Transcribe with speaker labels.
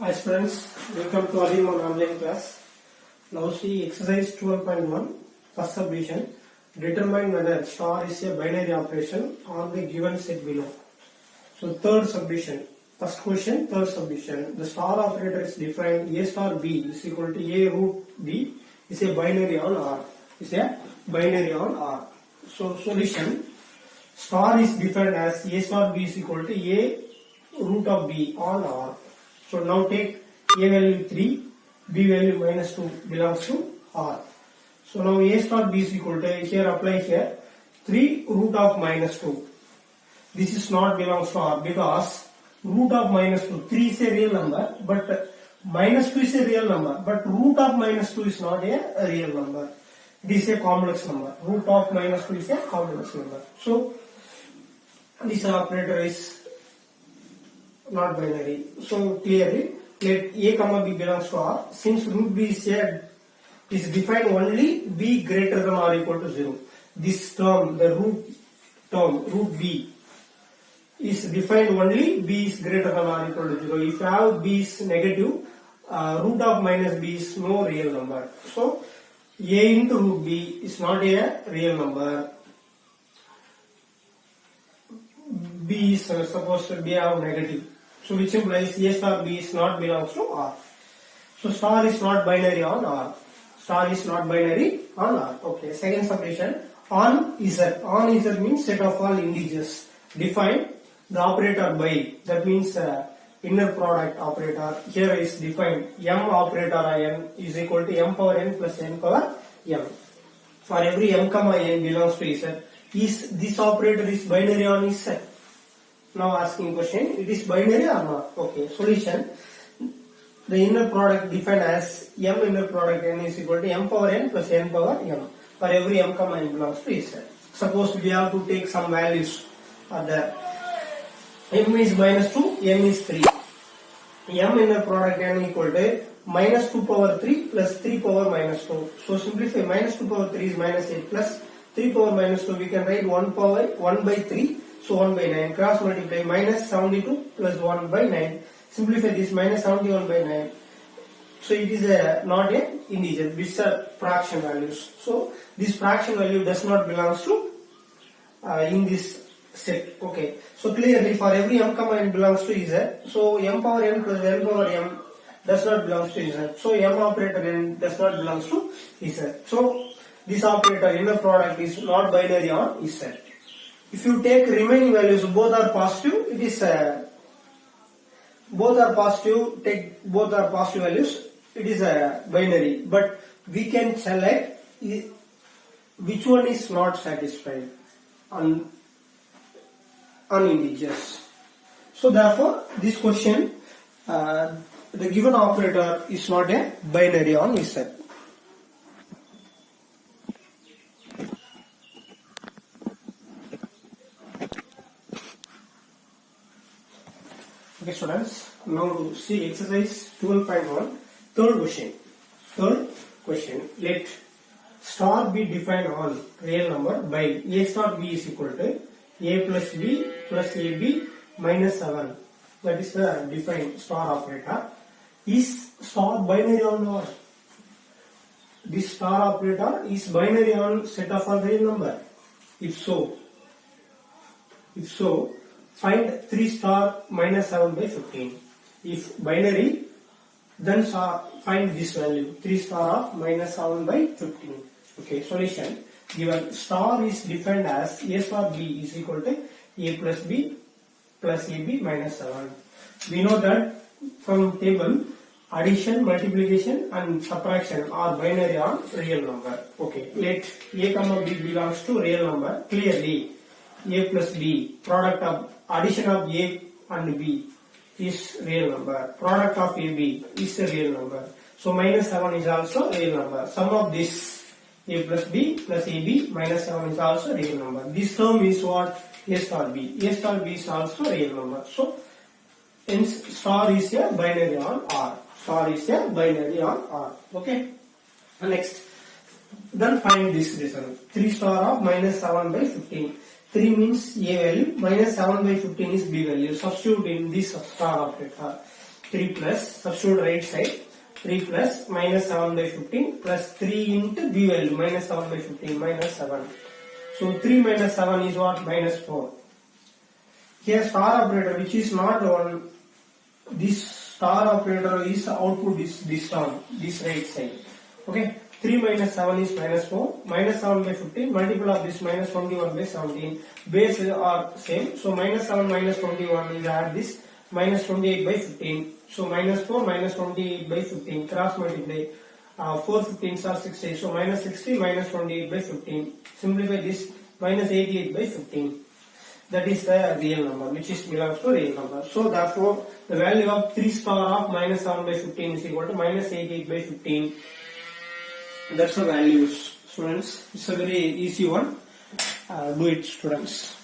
Speaker 1: Hi friends, welcome to Alimon online class. Now see exercise 12.1, first subdivision. Determine whether star is a binary operation on the given set below. So third subdivision, first question, third subdivision. The star operator is defined A star B is equal to A root B is a binary on R. Is a binary on R. So solution, star is defined as A star B is equal to A root of B on R. So now take A value 3, B value minus 2 belongs to R. So now A star B is equal to, here apply here, 3 root of minus 2. This is not belongs to R because root of minus 2, 3 is a real number, but minus 2 is a real number, but root of minus 2 is not a real number. It is a complex number. Root of minus 2 is a complex number. So this operator is not binary. So clearly, let A comma B belongs to R. Since root B is defined only B greater than or equal to 0. This term, the root term, root B, is defined only B is greater than or equal to 0. If you have B is negative, root of minus B is no real number. So A into root B is not a real number. B is supposed to be a negative. So which implies A star B is not belongs to R. So star is not binary on R. Star is not binary on R. Okay. Second subdivision. On Z. On Z means set of all integers. Define the operator by. That means inner product operator. Here is defined M operator n is equal to M power n plus n power m. For every m comma n belongs to Z. Is this operator is binary on Z? Now asking question, it is binary or not? Okay, solution. The inner product defined as M inner product n is equal to M power n plus n power m. For every m comma n belongs to Z. Suppose we have to take some values are there. M is minus 2, n is 3. M inner product n equal to minus 2 power 3 plus 3 power minus 2. So simplify, minus 2 power 3 is minus 8 plus 3 power minus 2, we can write 1 by 3. So 1 by 9, cross multiply, minus 72 plus 1 by 9. Simplify this, minus 71 by 9. So it is not a integer, these are fraction values. So this fraction value does not belongs to in this set. Okay. So clearly for every m comma n belongs to Z. So m power n plus n power m does not belongs to Z. So m operator n does not belongs to Z. So this operator inner product is not binary on Z. If you take remaining values, both are positive, it is both are positive, take both are positive values, it is a binary. But we can select which one is not satisfied on integers. So therefore, this question, the given operator is not a binary on Z. Okay students, now see exercise 12.1, third question. Third question, let star be defined on real number by A star B is equal to A plus B plus AB minus 7. That is the defined star operator. Is star binary on what? This star operator is binary on set of all real number. If so, find 3 star minus 7 by 15. If binary, then find this value 3 star of minus 7 by 15. Okay, solution. Given star is defined as A star B is equal to A plus B plus AB minus 7. We know that from table addition, multiplication and subtraction are binary on real number. Okay, let A comma B belongs to real number. Clearly A plus B, product of addition of A and B is real number. Product of AB is a real number. So minus 7 is also real number. Sum of this A plus B plus AB minus 7 is also real number. This term is what? A star B. A star B is also real number. So hence star is a binary on R. Star is a binary on R. Okay. Next. Then find this result. 3 star of minus 7 by 15. 3 means A value, minus 7 by 15 is B value. Substitute in this star operator. 3 plus, substitute right side, 3 plus minus 7 by 15 plus 3 into b value minus 7 by 15 minus 7. So 3 minus 7 is what? Minus 4. Here star operator which is not one, this star operator is output is this term, this right side. Okay, 3 minus 7 is minus 4, minus 7 by 15, multiple of this minus 21 by 17, base are same, so minus 7 minus 21 is add this, minus 28 by 15, so minus 4 minus 28 by 15, cross multiply, 4 15s are 60, so minus 60 minus 28 by 15, simplify this, minus 88 by 15. That is the real number which is belongs to real number. So therefore the value of 3 star of minus 7 by 15 is equal to minus 88 by 15. That's the values, students. It's a very easy one. Do it, students.